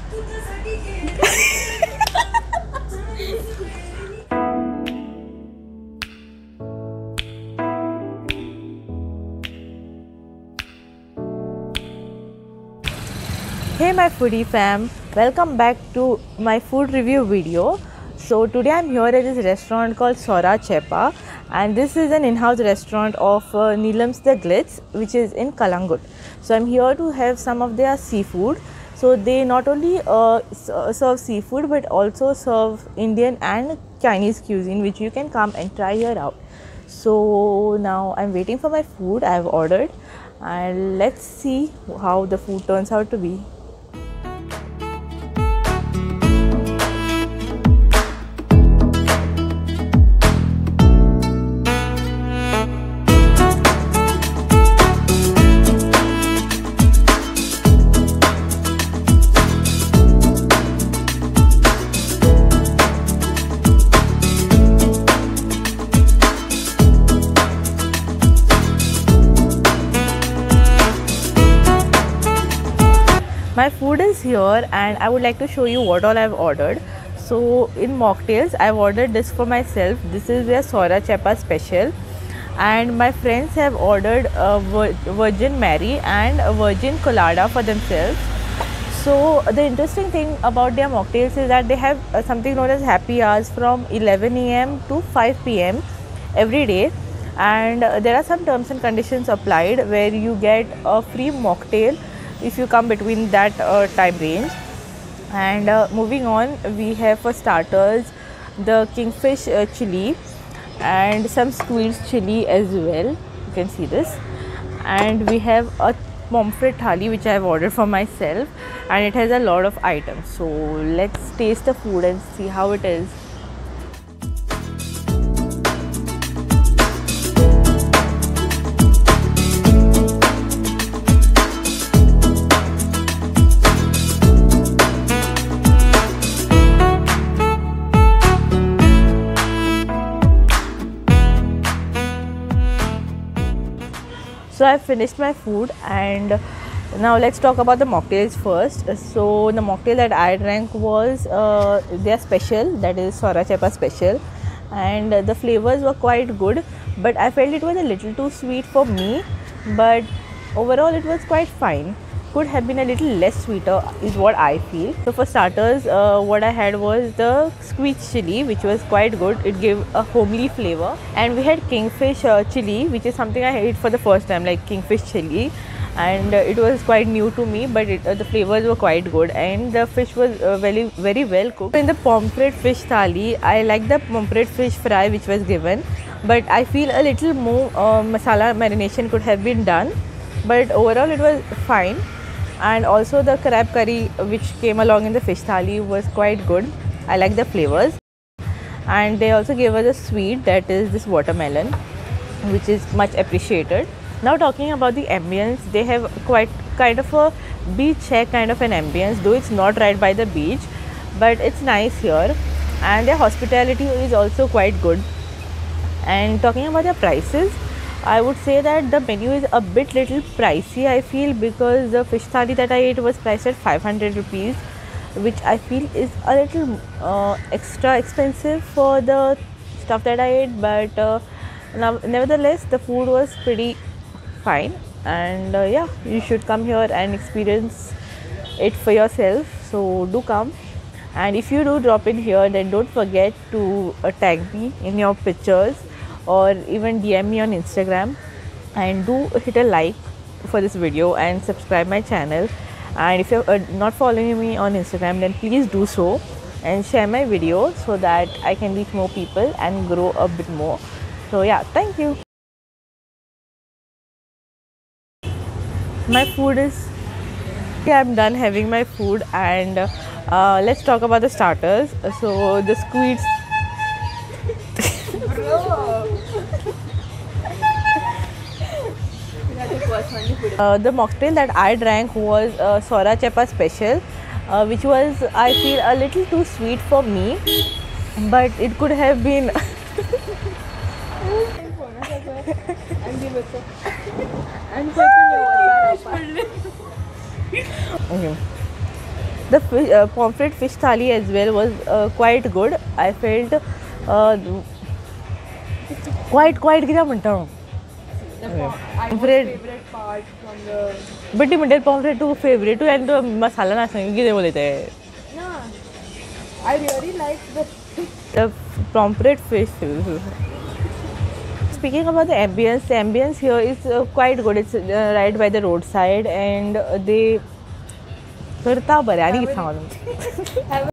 Hey my foodie fam, welcome back to my food review video. So today I'm here at this restaurant called Sora Chepa, and this is an in-house restaurant of Neelam's The Glitz, which is in Kalangut. So I'm here to have some of their seafood. So they not only serve seafood but also serve Indian and Chinese cuisine, which you can come and try here out. So now I'm waiting for my food. I've ordered, and let's see how the food turns out to be. My food is here and I would like to show you what all I've ordered. So in mocktails, I've ordered this for myself. This is their Sora Chepa special, and my friends have ordered a Virgin Mary and a Virgin Colada for themselves. So the interesting thing about their mocktails is that they have something known as happy hours from 11 AM to 5 PM every day, and there are some terms and conditions applied where you get a free mocktail if you come between that time range. And moving on, we have for starters the kingfish chili and some squid chili as well. You can see this, and we have a pomfret thali which I have ordered for myself, and it has a lot of items. So let's taste the food and see how it is. So I finished my food, and now let's talk about the mocktails first. So the mocktail that I drank was their special, that is Sora Chepa special, and the flavors were quite good, but I felt it was a little too sweet for me, but overall it was quite fine. Could have been a little less sweeter is what I feel. So for starters, what I had was the squid chili, which was quite good. It gave a homely flavor, and we had kingfish chili, which is something I ate for the first time, like kingfish chili, and it was quite new to me, but the flavors were quite good, and the fish was very well cooked. In the pomfret fish thali, I like the pomfret fish fry which was given, but I feel a little more masala marination could have been done, but overall it was fine. And also the crab curry which came along in the fish thali was quite good. I like the flavors, and they also gave us a sweet, that is this watermelon, which is much appreciated. Now talking about the ambience, they have quite kind of a beach kind of an ambience, though it's not right by the beach, but it's nice here, and their hospitality is also quite good. And talking about their prices, I would say that the menu is a bit little pricey, I feel, because the fish thali that I ate was priced at 500 rupees, which I feel is a little extra expensive for the stuff that I ate, but nevertheless the food was pretty fine, and yeah, you should come here and experience it for yourself. So do come, and if you do drop in here, then don't forget to tag me in your pictures or even DM me on Instagram, and do hit a like for this video and subscribe my channel. And if you're not following me on Instagram, then please do so and share my video so that I can reach more people and grow a bit more. So yeah, thank you. My food is, yeah, I'm done having my food, and let's talk about the starters. So the squids. The mocktail that I drank was Sora Chepa special, which was, I feel, a little too sweet for me, but it could have been okay. The pomfret fish thali as well was quite good. I felt quite किती म्हणता pomfret favorite part from the. but ती म्हणते pomfret तू favorite तू आणि तो मसाला ना सांग किती बोलते Yeah, I really like the pomfret fish. Speaking about the ambience here is quite good. It's right by the roadside and they करता बरें आनी कितें सांगू